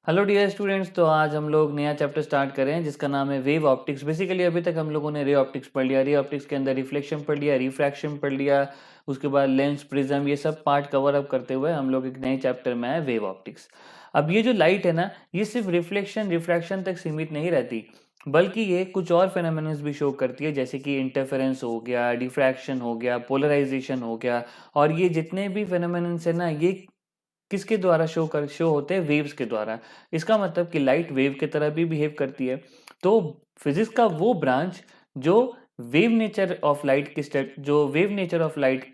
Hello dear students. तो आज हम लोग नया चैप्टर स्टार्ट कर रहे हैं जिसका नाम है वेव ऑप्टिक्स। बेसिकली अभी तक हम लोगों ने रे ऑप्टिक्स पढ़ लिया। रे ऑप्टिक्स के अंदर रिफ्लेक्शन पढ़ लिया, रिफ्रैक्शन पढ़ लिया, उसके बाद लेंस, प्रिज्म, ये सब पार्ट कवर अप करते हुए हम लोग एक नए चैप्टर में आए, वेव ऑप्टिक्स। अब ये जो लाइट है ना, ये सिर्फ रिफ्लेक्शन रिफ्रैक्शन तक सीमित नहीं रहती, बल्कि ये कुछ और फेनोमेनन्स भी शो करती है, जैसे कि इंटरफेरेंस हो गया, डिफ्रैक्शन हो गया, पोलराइजेशन हो गया। और ये जितने भी फेनोमेनन्स है ना, ये किसके द्वारा शो होते हैं? वेव्स के द्वारा। इसका मतलब कि लाइट वेव की तरह भी बिहेव करती है। तो फिजिक्स का वो ब्रांच जो वेव नेचर ऑफ लाइट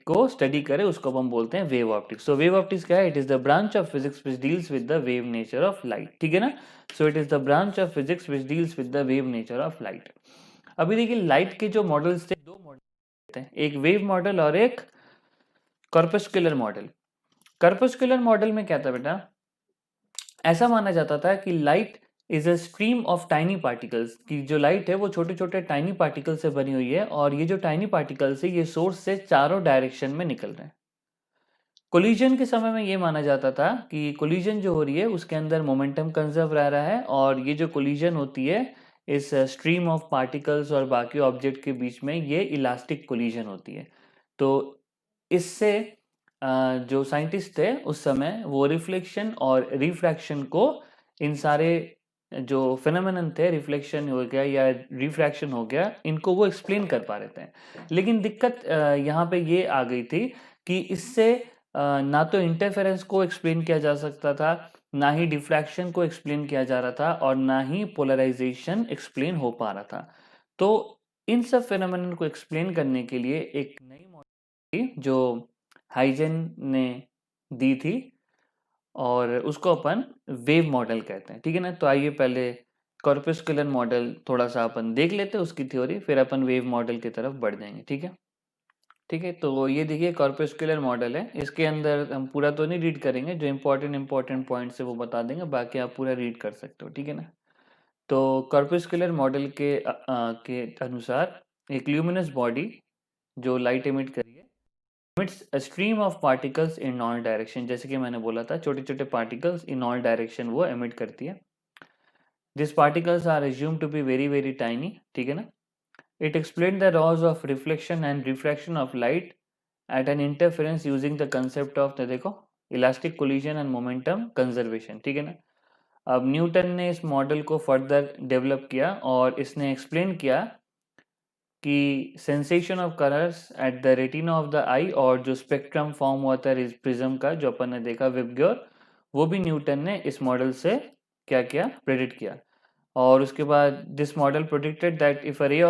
को स्टडी करे, उसको हम बोलते हैं वेव ऑप्टिक्स। सो वेव ऑप्टिक्स क्या है? It is the branch of physics which deals with the wave nature of light. ठीक है ना? So it is the branch of physics which deals with the wave nature of light. अभी देखिए, light के जो models थे, दो model थे, एक वेव मॉडल और एक कॉर्पस्कुलर मॉडल। कर्पस्कुलर मॉडल में क्या था बेटा? ऐसा माना जाता था कि light is a stream of tiny particles, कि जो लाइट है वो छोटे छोटे टाइनी पार्टिकल से बनी हुई है, और ये जो टाइनी पार्टिकल्स है ये सोर्स से चारों डायरेक्शन में निकल रहे हैं। कोलिजन के समय में ये माना जाता था कि कोलिजन जो हो रही है उसके अंदर मोमेंटम कंजर्व रह रहा है, और ये जो कोलिजन होती है इस स्ट्रीम ऑफ पार्टिकल्स और बाकी ऑब्जेक्ट के बीच में, ये इलास्टिक कोलिजन होती है। तो इससे जो साइंटिस्ट थे उस समय, वो रिफ्लेक्शन और रिफ्रैक्शन को, इन सारे जो फिनोमेनन थे, रिफ्लेक्शन हो गया या रिफ्रैक्शन हो गया, इनको वो एक्सप्लेन कर पा रहे थे। लेकिन दिक्कत यहाँ पे ये आ गई थी कि इससे ना तो इंटरफेरेंस को एक्सप्लेन किया जा सकता था, ना ही डिफ्रैक्शन को एक्सप्लेन किया जा रहा था, और ना ही पोलराइजेशन एक्सप्लेन हो पा रहा था। तो इन सब फिनोमेनन को एक्सप्लेन करने के लिए एक नई मॉडल जो हाइजन ने दी थी, और उसको अपन वेव मॉडल कहते हैं। ठीक है ना? तो आइए पहले कॉर्पस्कुलर मॉडल थोड़ा सा अपन देख लेते हैं, उसकी थ्योरी, फिर अपन वेव मॉडल की तरफ बढ़ जाएंगे। ठीक है? ठीक है, तो ये देखिए कॉर्पस्कुलर मॉडल है। इसके अंदर हम पूरा तो नहीं रीड करेंगे, जो इंपॉर्टेंट पॉइंट्स है वो बता देंगे, बाकी आप पूरा रीड कर सकते हो। ठीक है ना? तो कॉर्पस्कुलर मॉडल के अनुसार एक ल्यूमिनस बॉडी जो लाइट एमिट करी है, emits a stream of particles in all direction। जैसे कि मैंने बोला था, छोटे छोटे पार्टिकल्स इन ऑल डायरेक्शन वो एमिट करती है। This particles are assumed to be very very tiny. ठीक है ना? It explain the laws of reflection and refraction of light at an interference using the concept of, देखो, elastic collision and momentum conservation. ठीक है ना? अब Newton ने इस मॉडल को फर्दर डेवलप किया, और इसने एक्सप्लेन किया कि sensation of colours at the retina of the eye, और जो स्पेक्ट्रम फॉर्म हुआ था प्रिज्म का, जो अपन ने देखा विबग्योर, वो भी न्यूटन ने इस मॉडल से क्या किया? प्रेडिक्ट किया। और उसके बाद this model predicted that if a ray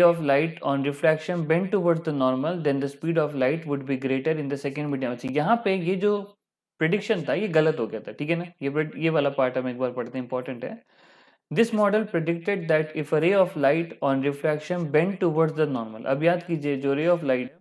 of light on refraction bent towards the normal, then the speed of light would be greater in the second medium। अच्छा, यहाँ पे ये जो प्रिडिक्शन था ये गलत हो गया था। ठीक है ना? ये वाला पार्ट हम एक बार पढ़ते हैं, इंपॉर्टेंट है। This model predicted that if a ray of light on refraction bend towards the normal. अब याद कीजिए, जो रे ऑफ लाइट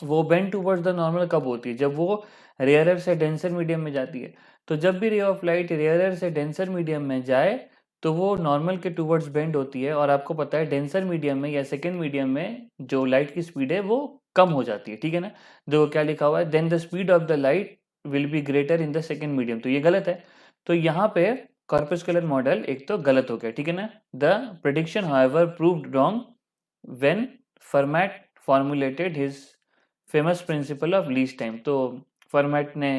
वो बेंड टुवर्ड्स द नॉर्मल कब होती है? जब वो रेयरर से डेंसर मीडियम में जाती है। तो जब भी रे ऑफ लाइट रेयरर से डेंसर मीडियम में जाए, तो वो नॉर्मल के टुवर्ड्स बेंड होती है। और आपको पता है डेंसर मीडियम में या सेकेंड मीडियम में जो लाइट की स्पीड है वो कम हो जाती है। ठीक है ना? देखो क्या लिखा हुआ है, then the speed of the light will be greater in the second medium. तो ये गलत है। तो यहाँ पे कॉर्पस्कुलर मॉडल एक तो गलत हो गया। ठीक है ना? The prediction however proved wrong when Fermat formulated his famous principle of least time. तो फर्मैट ने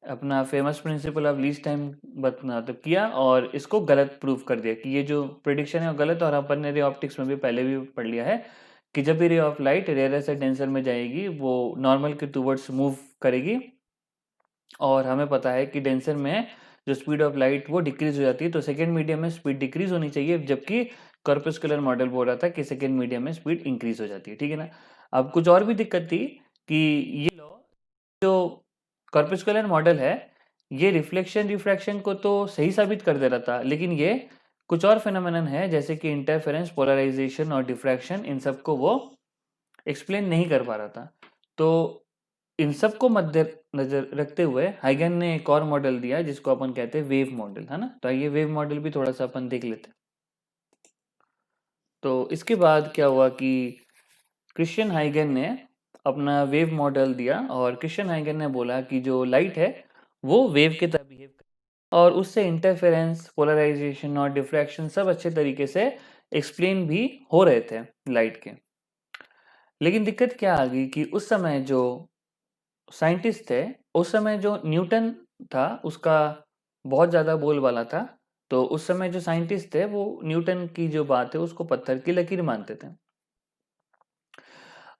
अपना famous principle of least time मतलब किया, और इसको गलत प्रूव कर दिया कि ये जो प्रिडिक्शन है वो गलत। और अपन ने रे ऑप्टिक्स में भी पहले भी पढ़ लिया है कि जब भी रे ऑफ लाइट रेयर से डेंसर में जाएगी, वो नॉर्मल के टूवर्ड्स मूव करेगी, और हमें पता है कि डेंसर में जो स्पीड ऑफ लाइट वो डिक्रीज हो जाती है। तो सेकेंड मीडियम में स्पीड डिक्रीज होनी चाहिए, जबकि कॉर्पस्कुलर मॉडल बोल रहा था कि सेकेंड मीडियम में स्पीड इंक्रीज हो जाती है। ठीक है ना? अब कुछ और भी दिक्कत थी कि ये लॉ, जो कॉर्पस्कुलर मॉडल है, ये रिफ्लेक्शन रिफ्रैक्शन को तो सही साबित कर दे रहा था, लेकिन ये कुछ और फेनोमेनन है जैसे कि इंटरफेरेंस, पोलराइजेशन और डिफ्रैक्शन, इन सब को वो एक्सप्लेन नहीं कर पा रहा था। तो इन सब को मद्देनजर रखते हुए हाइगन ने एक और मॉडल दिया जिसको अपन कहते हैं वेव मॉडल, है ना? तो ये वेव मॉडल भी थोड़ा सा अपन देख लेते हैं। तो इसके बाद क्या हुआ कि क्रिश्चियन हाइगन ने अपना वेव मॉडल दिया, और क्रिश्चियन हाइगन ने बोला कि जो लाइट है वो वेव की तरह बिहेव और उससे इंटरफेरेंस, पोलराइजेशन और डिफ्रैक्शन सब अच्छे तरीके से एक्सप्लेन भी हो रहे थे लाइट के। लेकिन दिक्कत क्या आ गई कि उस समय जो साइंटिस्ट थे, उस समय जो न्यूटन था उसका बहुत ज़्यादा बोलबाला था। तो उस समय जो साइंटिस्ट थे वो न्यूटन की जो बात है उसको पत्थर की लकीर मानते थे।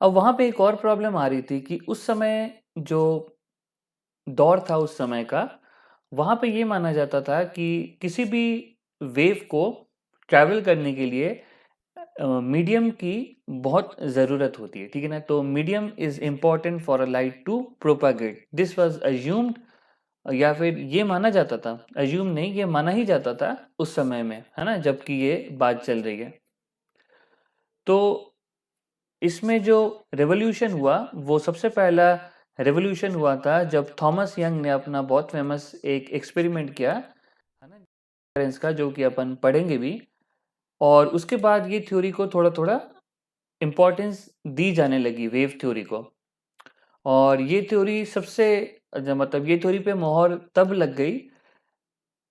अब वहाँ पे एक और प्रॉब्लम आ रही थी कि उस समय जो दौर था उस समय का, वहाँ पे ये माना जाता था कि किसी भी वेव को ट्रैवल करने के लिए मीडियम की बहुत ज़रूरत होती है, ठीक है ना? तो medium is important for a light to propagate. This was assumed, या फिर ये माना जाता था, अज्यूम नहीं, ये माना ही जाता था उस समय में, है ना? जबकि ये बात चल रही है। तो इसमें जो रेवोल्यूशन हुआ, वो सबसे पहला रेवोल्यूशन हुआ था जब थॉमस यंग ने अपना बहुत फेमस एक एक्सपेरिमेंट किया, है ना? डिफरेंस का, जो कि अपन पढ़ेंगे भी। और उसके बाद ये थ्योरी को थोड़ा-थोड़ा इम्पोर्टेंस दी जाने लगी, वेव थ्योरी को। और ये थ्योरी सबसे मतलब ये थ्योरी पे मोहर तब लग गई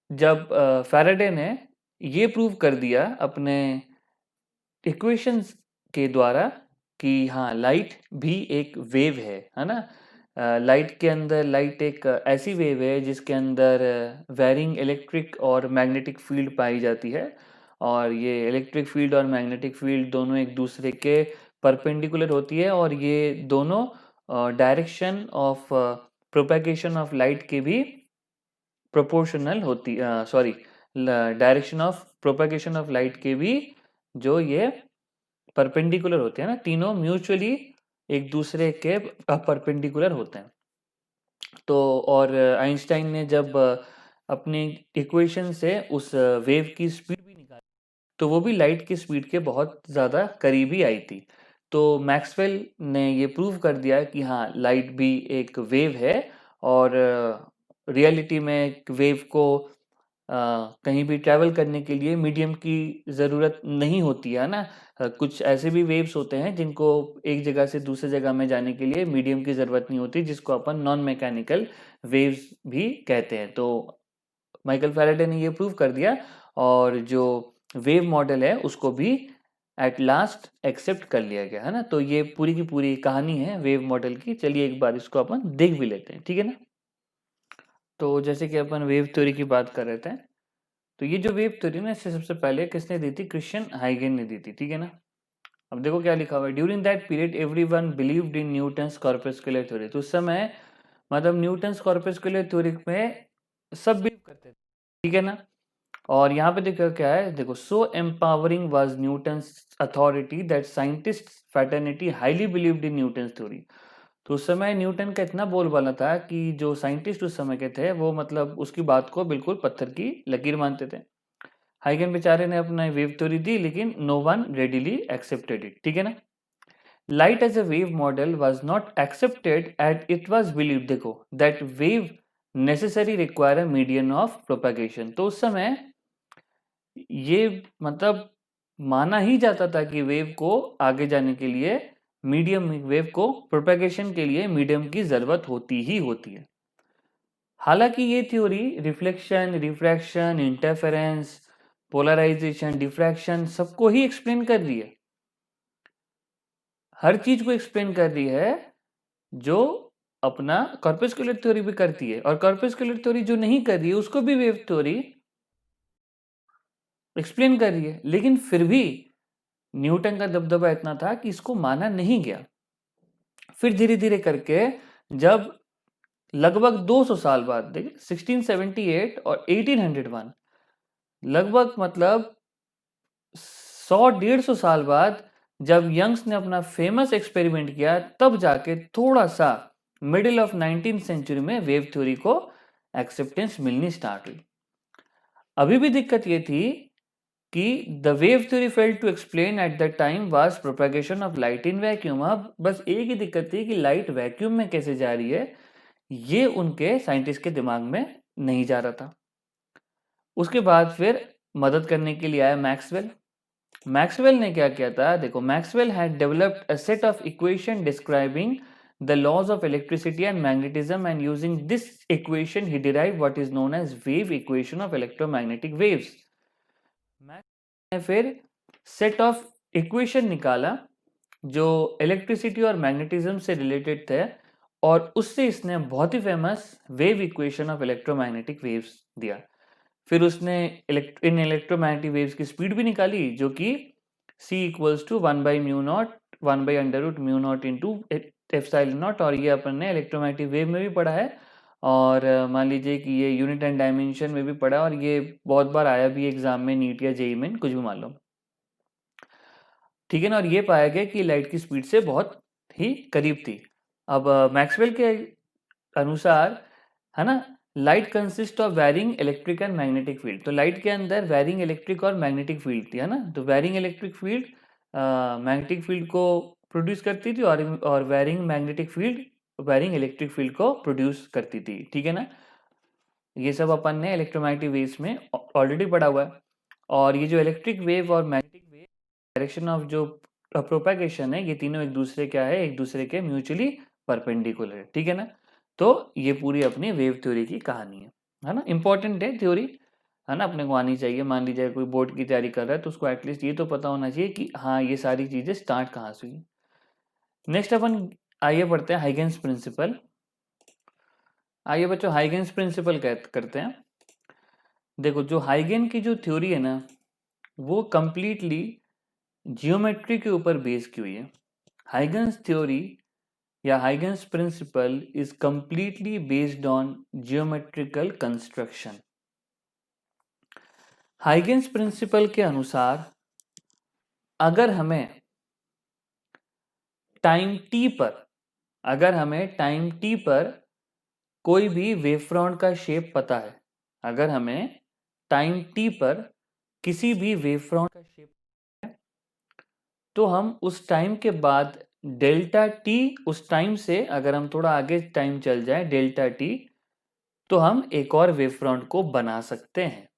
जब फैराडे ने ये प्रूव कर दिया अपने इक्वेशंस के द्वारा कि हाँ, लाइट भी एक वेव है ना? लाइट के अंदर, लाइट एक ऐसी वेव है जिसके अंदर वैरिंग इलेक्ट्रिक और मैग्नेटिक फील्ड पाई जाती है, और ये इलेक्ट्रिक फील्ड और मैग्नेटिक फील्ड दोनों एक दूसरे के परपेंडिकुलर होती है, और ये दोनों direction of propagation of light के भी प्रोपोर्शनल होती, sorry, direction of propagation of light के भी जो ये परपेंडिकुलर होते हैं ना, तीनों म्यूचुअली एक दूसरे के परपेंडिकुलर होते हैं। तो और आइंस्टाइन ने जब अपनी इक्वेशन से उस वेव की स्पीड भी निकाली, तो वो भी लाइट की स्पीड के बहुत ज़्यादा करीब ही आई थी। तो मैक्सवेल ने ये प्रूव कर दिया कि हाँ, लाइट भी एक वेव है, और रियलिटी में एक वेव को कहीं भी ट्रैवल करने के लिए मीडियम की ज़रूरत नहीं होती है ना? कुछ ऐसे भी वेव्स होते हैं जिनको एक जगह से दूसरे जगह में जाने के लिए मीडियम की ज़रूरत नहीं होती, जिसको अपन नॉन मैकेनिकल वेव्स भी कहते हैं। तो माइकल फैराडे ने ये प्रूव कर दिया, और जो वेव मॉडल है उसको भी एट लास्ट एक्सेप्ट कर लिया गया, है ना? तो ये पूरी की पूरी कहानी है वेव मॉडल की। चलिए एक बार इसको अपन देख भी लेते हैं, ठीक है ना? तो जैसे कि अपन वेव थ्योरी की बात कर रहे थे, तो ये जो वेव थ्योरी ना, इससे सबसे पहले किसने दी थी? क्रिश्चियन हाइगेन ने दी थी, ठीक है ना? अब देखो क्या लिखा हुआ है, during that period everyone believed in Newton's corpuscular theory. तो उस समय मतलब न्यूटन्स कॉर्पस्कुलर थ्योरी में सब बिलीव करते थे, ठीक है ना? और यहाँ पे देखो क्या है, देखो, so empowering was Newton's authority that scientist fraternity highly believed in Newton's theory. तो उस समय न्यूटन का इतना बोलबाला था कि जो साइंटिस्ट उस समय के थे वो मतलब उसकी बात को बिल्कुल पत्थर की लकीर मानते थे। हाइगन बेचारे ने अपना वेव थ्योरी दी, लेकिन no one readily accepted it, ठीक है ना? Light as a wave model was not accepted at it was believe, देखो, that wave necessary require a medium of propagation. तो उस समय ये मतलब माना ही जाता था कि वेव को आगे जाने के लिए मीडियम, वेव को प्रोपेगेशन के लिए मीडियम की जरूरत होती ही होती है। हालांकि ये theory reflection, refraction, interference, polarisation, diffraction सबको ही एक्सप्लेन कर रही है, हर चीज को एक्सप्लेन कर रही है, जो अपना कॉर्पस्कुलर थ्योरी भी करती है। और कॉर्पस्कुलर थ्योरी जो नहीं कर रही है उसको भी वेव थ्योरी एक्सप्लेन कर रही है। लेकिन फिर भी न्यूटन का दबदबा इतना था कि इसको माना नहीं गया। फिर धीरे धीरे करके जब लगभग 200 साल बाद, देखिए 1678 और 1801, लगभग मतलब 100-150 साल बाद जब यंग्स ने अपना फेमस एक्सपेरिमेंट किया, तब जाके थोड़ा सा मिडिल ऑफ 19th सेंचुरी में वेव थ्योरी को एक्सेप्टेंस मिलनी स्टार्ट हुई। अभी भी दिक्कत ये थी कि the wave theory failed to explain at the time was propagation of light in vacuum. अब बस एक ही दिक्कत थी कि लाइट वैक्यूम में कैसे जा रही है, ये उनके साइंटिस्ट के दिमाग में नहीं जा रहा था। उसके बाद फिर मदद करने के लिए आया मैक्सवेल। मैक्सवेल ने क्या किया था, देखो, Maxwell had developed a set of equation describing the laws of electricity and magnetism, and using this equation he derived what is known as wave equation of electromagnetic waves. मैंने फिर set of equation निकाला जो electricity और magnetism से related थे, और उससे इसने बहुत ही famous wave equation of electromagnetic waves दिया। फिर उसने इन इलेक्ट्रोमैग्नेटिक वेव्स की स्पीड भी निकाली जो कि c equals to 1/μ0 1/√μ0 into epsilon naught, और ये अपन ने इलेक्ट्रोमैग्नेटिक वेव में भी पढ़ा है, और मान लीजिए कि ये यूनिट एंड डायमेंशन में भी पढ़ा है, और ये बहुत बार आया भी एग्जाम में, नीट या जेई में, कुछ भी मान लो, ठीक है ना। और ये पाया गया कि लाइट की स्पीड से बहुत ही करीब थी। अब मैक्सवेल के अनुसार, है ना, light consist of varying electric and magnetic field, तो लाइट के अंदर वैरिंग इलेक्ट्रिक और मैग्नेटिक फील्ड थी, है ना। तो varying electric field magnetic field को प्रोड्यूस करती थी, और varying magnetic field varying electric field को प्रोड्यूस करती थी, ठीक है ना। ये सब अपन ने इलेक्ट्रोमैग्नेटिक वेव्स में ऑलरेडी पढ़ा हुआ है। और ये जो इलेक्ट्रिक वेव और मैग्नेटिक वेव डायरेक्शन ऑफ जो प्रोपेगेशन है, ये तीनों एक दूसरे क्या है, एक दूसरे के म्यूचुअली परपेंडिकुलर है, ठीक है ना। तो ये पूरी अपनी वेव थ्योरी की कहानी है ना। इंपॉर्टेंट है थ्योरी, है ना, अपने को आनी चाहिए। मान लीजिए कोई बोर्ड की तैयारी कर रहा है तो उसको एटलीस्ट ये तो पता होना चाहिए कि हाँ ये सारी चीजें स्टार्ट कहाँ से हुई। नेक्स्ट अपन आइए पढ़ते हैं हाइगेन्स प्रिंसिपल। आइए बच्चों हाइगेन्स प्रिंसिपल करते हैं। देखो जो हाइगेन की जो थ्योरी है ना, वो कंप्लीटली जियोमेट्री के ऊपर बेस की हुई है। हाइगेन्स थ्योरी या Huygens principle is completely based on geometrical construction. Huygens principle के अनुसार अगर हमें टाइम टी पर कोई भी वेवफ्रंट का शेप पता है, अगर हमें टाइम टी पर किसी भी वेवफ्रंट का शेप पता है, तो हम उस टाइम के बाद डेल्टा टी, उस टाइम से अगर हम थोड़ा आगे टाइम चल जाए डेल्टा टी, तो हम एक और वेवफ्रंट को बना सकते हैं।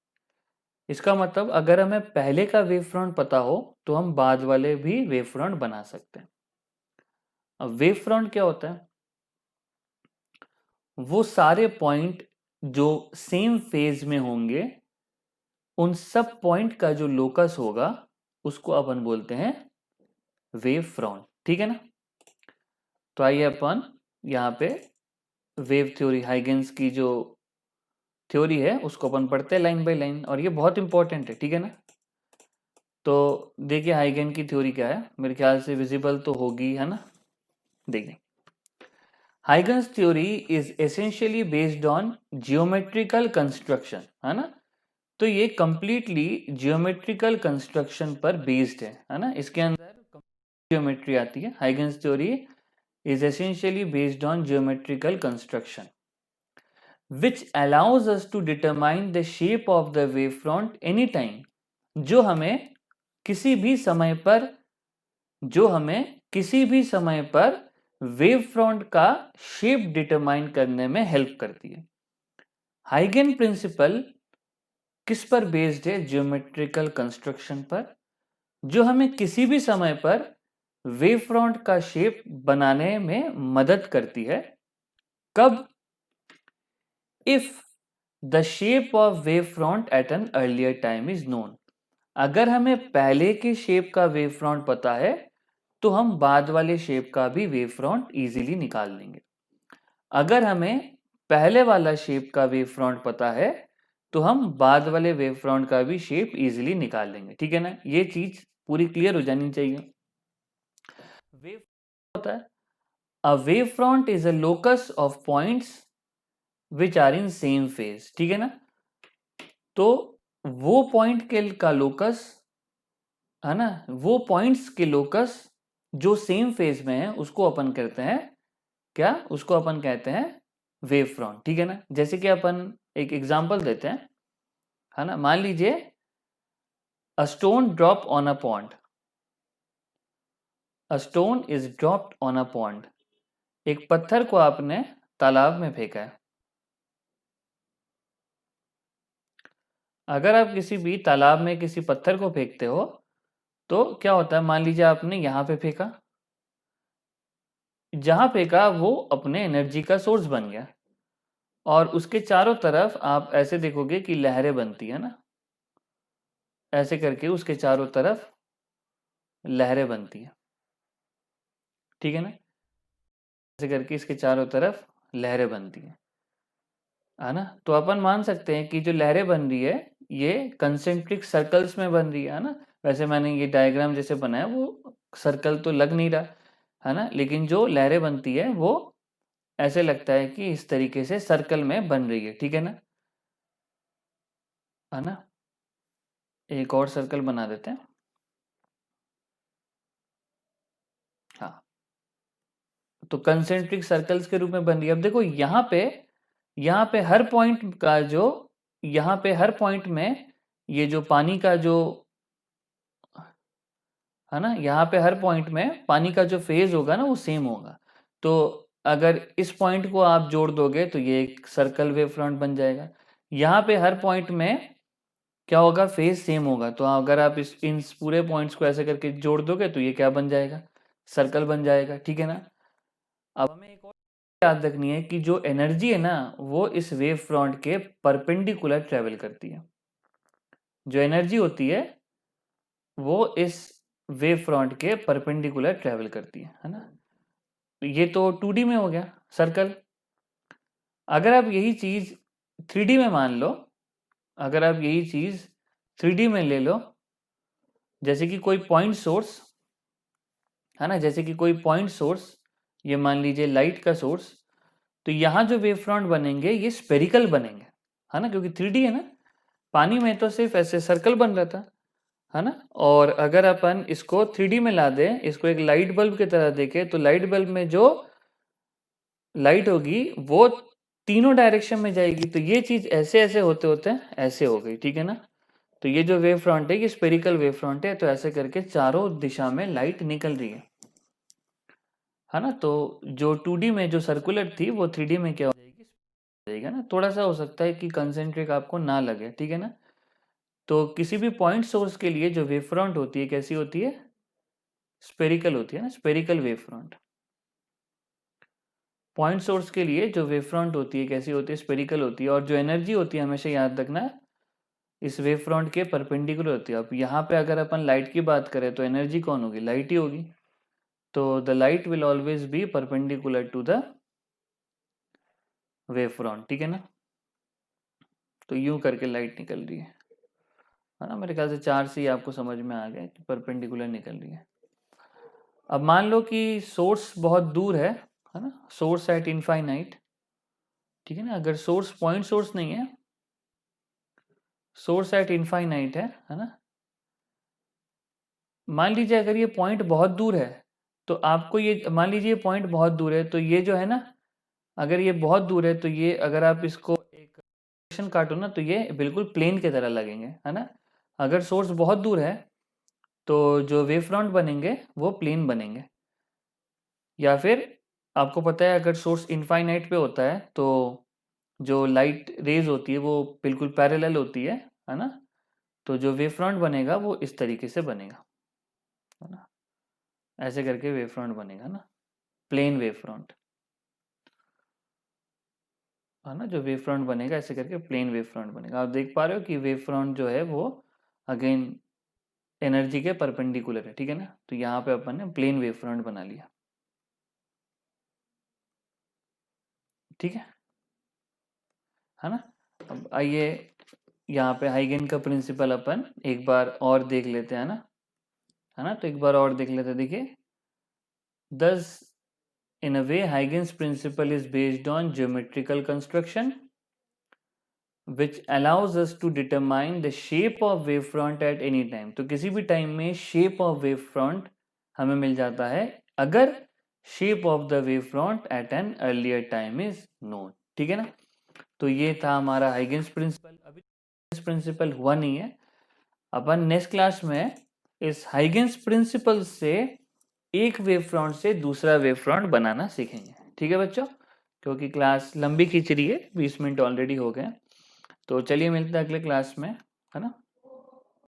इसका मतलब अगर हमें पहले का वेवफ्रंट पता हो तो हम बाद वाले भी वेवफ्रंट बना सकते हैं। अब वेवफ्रंट क्या होता है? वो सारे पॉइंट जो सेम फेज में होंगे, उन सब पॉइंट का जो लोकस होगा उसको अपन बोलते हैं वेव फ्रंट, ठीक है ना। तो आइए अपन यहाँ पे वेव थ्योरी, हाइगेन्स की जो थ्योरी है उसको अपन पढ़ते हैं लाइन बाय लाइन, और ये बहुत इंपॉर्टेंट है, ठीक है ना। तो देखिए हाइगेन की थ्योरी क्या है, मेरे ख्याल से विजिबल तो होगी, है ना। देखिए Huygens theory is essentially based on geometrical construction, है ना। तो ये कंप्लीटली जियोमेट्रिकल कंस्ट्रक्शन पर बेस्ड है ना। इसके अंदर जियोमेट्री आती है। Huygens theory is essentially based on geometrical construction which allows us to determine the shape of the wavefront anytime, जो हमें किसी भी समय पर वेव फ्रंट का शेप डिटरमाइन करने में हेल्प करती है। हाइगेन प्रिंसिपल किस पर बेस्ड है? ज्योमेट्रिकल कंस्ट्रक्शन पर, जो हमें किसी भी समय पर वेव फ्रंट का शेप बनाने में मदद करती है। कब? If the shape of wave front at an earlier time is known, अगर हमें पहले के शेप का वेव फ्रंट पता है तो हम बाद वाले शेप का भी वेव फ्रंट इजीली निकाल लेंगे। अगर हमें पहले वाला शेप का वेव फ्रंट पता है तो हम बाद वाले वेव फ्रंट का भी शेप इजीली निकाल लेंगे, ठीक है ना। ये चीज पूरी क्लियर हो जानी चाहिए। वेव होता है, a wave front is a locus of points which are in same phase, ठीक है ना। तो वो पॉइंट के का लोकस, है ना, वो पॉइंट्स के लोकस जो सेम फेज में है उसको अपन कहते हैं क्या? उसको अपन कहते हैं वेव फ्रंट, ठीक है ना। जैसे कि अपन एक एग्जांपल देते हैं, है ना। मान लीजिए a stone drop on a pond, a stone is dropped on a pond, एक पत्थर को आपने तालाब में फेंका है। अगर आप किसी भी तालाब में किसी पत्थर को फेंकते हो तो क्या होता है? मान लीजिए आपने यहाँ पे फेंका, जहां पे का वो अपने एनर्जी का सोर्स बन गया और उसके चारों तरफ आप ऐसे देखोगे कि लहरें बनती है ना, ऐसे करके उसके चारों तरफ लहरें बनती है, ठीक है ना, ऐसे करके इसके चारों तरफ लहरें बनती है ना। तो अपन मान सकते हैं कि जो लहरें बन रही है ये कंसेंट्रिक सर्कल्स में बन रही है ना। वैसे मैंने ये डायग्राम जैसे बनाया वो सर्कल तो लग नहीं रहा है ना, लेकिन जो लहरें बनती है वो ऐसे लगता है कि इस तरीके से सर्कल में बन रही है, ठीक है ना। एक और सर्कल बना देते हैं। हाँ, तो कंसेंट्रिक सर्कल्स के रूप में बन रही है। अब देखो यहाँ पे हर पॉइंट का जो यहाँ पे हर पॉइंट में ये जो पानी का जो है ना, यहाँ पे हर पॉइंट में पानी का जो फेज होगा ना वो सेम होगा। तो अगर इस पॉइंट को आप जोड़ दोगे तो ये एक सर्कल वेव फ्रंट बन जाएगा। यहाँ पे हर पॉइंट में क्या होगा, फेज सेम होगा। तो अगर आप इन पूरे पॉइंट्स को ऐसे करके जोड़ दोगे तो ये क्या बन जाएगा, सर्कल बन जाएगा, ठीक है ना। अब हमें एक और याद रखनी है कि जो एनर्जी है ना वो इस वेव फ्रंट के परपेंडिकुलर ट्रेवल करती है। जो एनर्जी होती है वो इस वेव फ्रंट के परपेंडिकुलर ट्रेवल करती है ना। तो ये तो 2D में हो गया सर्कल। अगर आप यही चीज 3D में मान लो, अगर आप यही चीज 3D में ले लो, जैसे कि कोई पॉइंट सोर्स है ना, जैसे कि कोई पॉइंट सोर्स, ये मान लीजिए लाइट का सोर्स, तो यहाँ जो वेव फ्रंट बनेंगे ये स्पेरिकल बनेंगे है ना, क्योंकि 3D है ना। पानी में तो सिर्फ ऐसे सर्कल बन रहा था है ना। और अगर अपन इसको 3D में ला दें, इसको एक लाइट बल्ब की तरह देखें, तो लाइट बल्ब में जो लाइट होगी वो तीनों डायरेक्शन में जाएगी। तो ये चीज ऐसे ऐसे होते होते ऐसे हो गई, ठीक है ना। तो ये जो वेव फ्रंट है ये स्पेरिकल वेव फ्रंट है। तो ऐसे करके चारों दिशा में लाइट निकल रही है ना। तो जो 2D में जो सर्कुलर थी वो 3D में क्या हो जाएगा ना। थोड़ा सा हो सकता है कि कंसेंट्रिक आपको ना लगे, ठीक है ना। तो किसी भी पॉइंट सोर्स के लिए जो वेव फ्रंट होती है कैसी होती है, स्पेरिकल होती है ना, spherical wave front. Point source के लिए जो वेव फ्रंट होती है कैसी होती है, स्पेरिकल होती है। और जो एनर्जी होती है हमेशा याद रखना इस वेव फ्रंट के परपेंडिकुलर होती है। अब यहाँ पे अगर अपन लाइट की बात करें तो एनर्जी कौन होगी, लाइट ही होगी। तो the light will always be perpendicular to the wave front, ठीक है ना। तो यूं करके लाइट निकल रही है ना। मेरे ख्याल से 4 से ही आपको समझ में आ गया कि परपेंडिकुलर निकल रही है। अब मान लो कि सोर्स बहुत दूर है ना, सोर्स एट इनफाइनाइट, ठीक है ना। अगर सोर्स पॉइंट सोर्स नहीं है, सोर्स एट इनफाइनाइट है ना। मान लीजिए अगर ये पॉइंट बहुत दूर है तो आपको ये, मान लीजिए पॉइंट बहुत दूर है तो ये जो है ना, अगर ये बहुत दूर है तो ये अगर आप इसको एक सेक्शन काटो ना तो ये बिल्कुल प्लेन की तरह लगेंगे है ना। अगर सोर्स बहुत दूर है तो जो वेव फ्रंट बनेंगे वो प्लेन बनेंगे। या फिर आपको पता है अगर सोर्स इनफाइनाइट पे होता है तो जो लाइट रेज होती है वो बिल्कुल पैरेलल होती है ना। तो जो वेव फ्रंट बनेगा वो इस तरीके से बनेगा है ना, ऐसे करके वेव फ्रंट बनेगा ना, प्लेन वेव फ्रंट है ना। जो वेव फ्रंट बनेगा ऐसे करके प्लेन वेव फ्रंट बनेगा। आप देख पा रहे हो कि वेव फ्रंट जो है वो अगेन एनर्जी के परपेंडिकुलर है, ठीक है ना। तो यहाँ पे अपन ने प्लेन वेव फ्रंट बना लिया, ठीक है ना। अब आइए यहाँ पे हाइगेन का प्रिंसिपल अपन एक बार और देख लेते हैं ना, है ना। तो एक बार और देख लेते हैं, देखिए thus in a way Huygens principle is based on geometrical construction which allows us to determine the shape of wavefront at any time। तो किसी भी टाइम में shape of wavefront हमें मिल जाता है अगर shape of the wavefront at an earlier time is known, ठीक है ना। तो ये था हमारा हाइगेंस प्रिंसिपल। अभी प्रिंसिपल हुआ नहीं है, अपन नेक्स्ट क्लास में इस हाइगेंस प्रिंसिपल से एक वेव फ्रंट से दूसरा वेव फ्रंट बनाना सीखेंगे, ठीक है बच्चों। क्योंकि क्लास लंबी खींच रही है, 20 मिनट ऑलरेडी हो गए। तो चलिए मिलते हैं अगले क्लास में, है ना।